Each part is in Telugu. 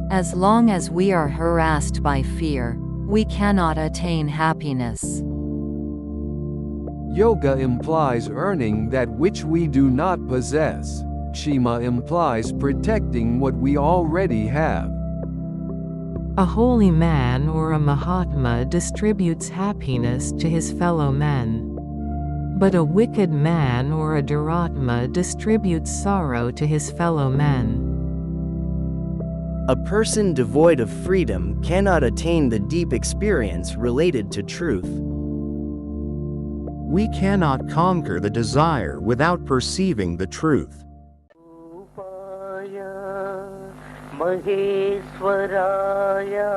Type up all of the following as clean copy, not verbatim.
As long as we are harassed by fear, we cannot attain happiness. Yoga implies earning that which we do not possess. Kshema implies protecting what we already have. A holy man or a Mahatma distributes happiness to his fellow men. But a wicked man or a Duratma distributes sorrow to his fellow men. A person devoid of freedom cannot attain the deep experience related to truth. We cannot conquer the desire without perceiving the truth. Maheswaraya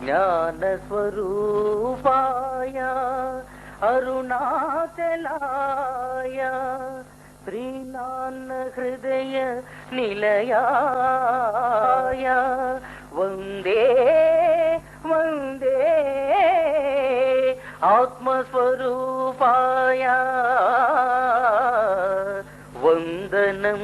Jnanaswarupaya Arunachalaya Srinana Hridaya Nilayaya Vande Vande Atmaswarupaya Vandanam.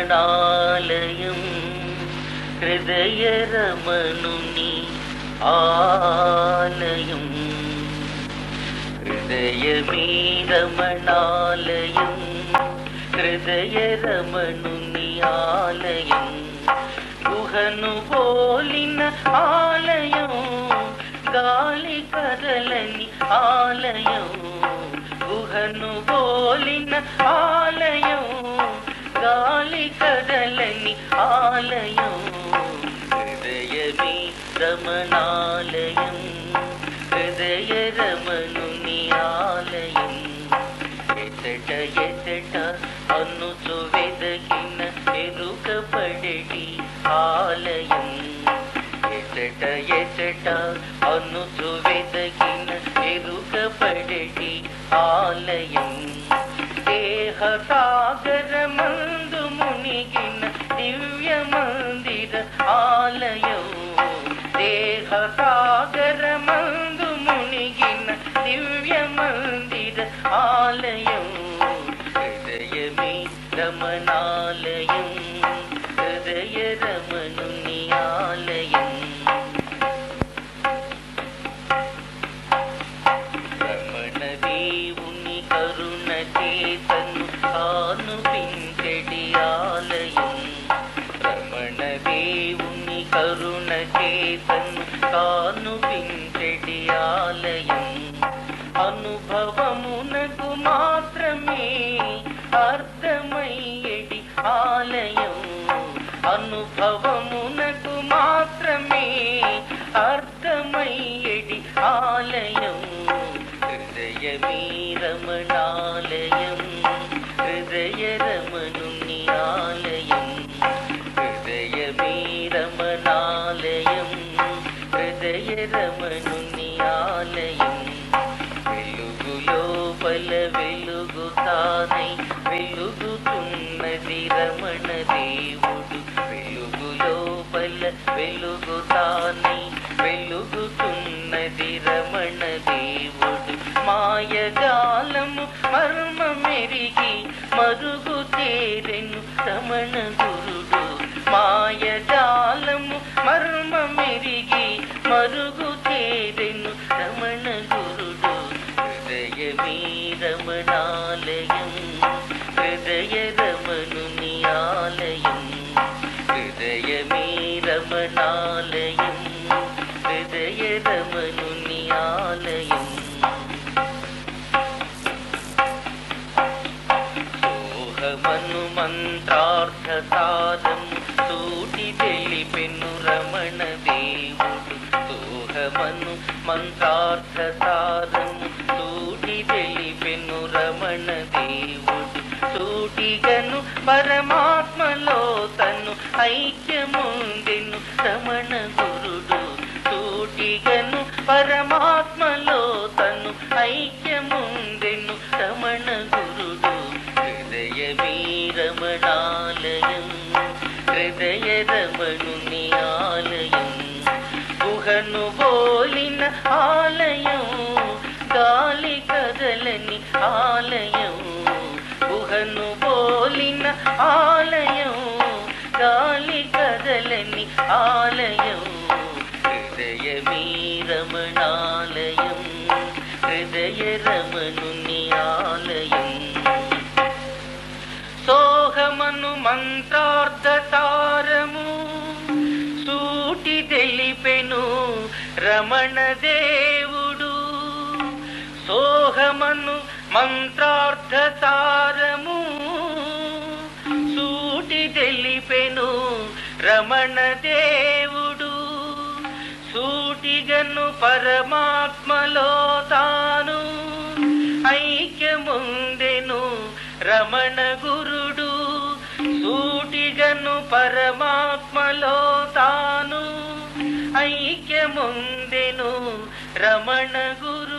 రమణాలయం హృదయ రమణుని ఆలయం హృదయమే రమణాలయం హృదయ రమణుని ఆలయం గుహను పోలిన ఆలయం గాలి కదలని ఆలయం గుహను పోలిన ఆలయం గాలి కదలని ఆలయం హృదయమే రమణాలయం హృదయ రమణుని ఆలయం ఎచట ఎచట అనుచు వెదకిన ఎరుక పడటి ఆలయం ఎచట ఎచట అనుచు వెదకిన ఎరుక పడటి ఆలయం దేహ సాగరమందు మునిగిన దివ్య మందిర ఆలయం దేహ సాగరమందు మునిగిన దివ్య మందిర ఆలయం హృదయమే రమణాలయం హృదయ రమణుని ఆలయం రమణ దేవుని కరుణ చేతను కానుపించెడి ఆలయం రమణ దేవుని కరుణ చేతను కానుపించెడి ఆలయం అనుభవమునకు మాత్రమే అర్థమయ్యేడి ఆలయం అనుభవమునకు మాత్రమే అర్థమయ్యేడి ఆలయం హృదయమే రమణాలయం హృదయ రమణుని ఆలయం హృదయమే రమణాలయం హృదయ రమణుని ఆలయం వెలుగు లోపల వెలుగు తానై వెలుగుతున్నది రమణ దేవుడు వెలుగు లోపల వెలుగు తానై వెలుగుతున్నది రమణ దేవుడు మాయజాలము మర్మమెరిగి మరుగు తేరెను రమణ గురుడు మాయజాలము మర్మమెరిగి మరుగు తేరెను రమణ గురుడు హృదయమే రమణాలయం హృదయ రమణుని ఆలయం హృదయమే రమణాలయం హృదయ రమణుని ఆలయం సోహమను మంత్రార్థ సాధము సూటి తెలిపెను రమణ దేవుడు సోహమను మంత్రార్థ సాధము సూటి తెలిపెను రమణ దేవుడు సూటిగను పరమాత్మలో తను ఐక్యముందెను రమణ గురుడు. సూటిగను పరమాత్మలో తను ఐక్యముందెను రమణ గురుడు. హృదయమీ రమణాలయం, హృదయ రమణుని ఆలయం, గుహను బోలిన ఆలయం, గాలి కదలని ఆలయం, గుహను బోలిన ఆలయం, గాలి కదలని ఆలయం. హృదయమీ రమణాలయం, హృదయ రమణుని ఆలయం. సోహమను మంత్రార్థసారము సూటి తెలిపెను రమణ దేవుడు. సోహమను మంత్రార్థసారము సూటి తెలిపెను రమణ దేవుడు. సూటిగను పరమాత్మలో తాను ఐక్యముందెను రమణ గురుడు. సూటిగను పరమాత్మలో తాను ఐక్యముందెను రమణ గురుడు.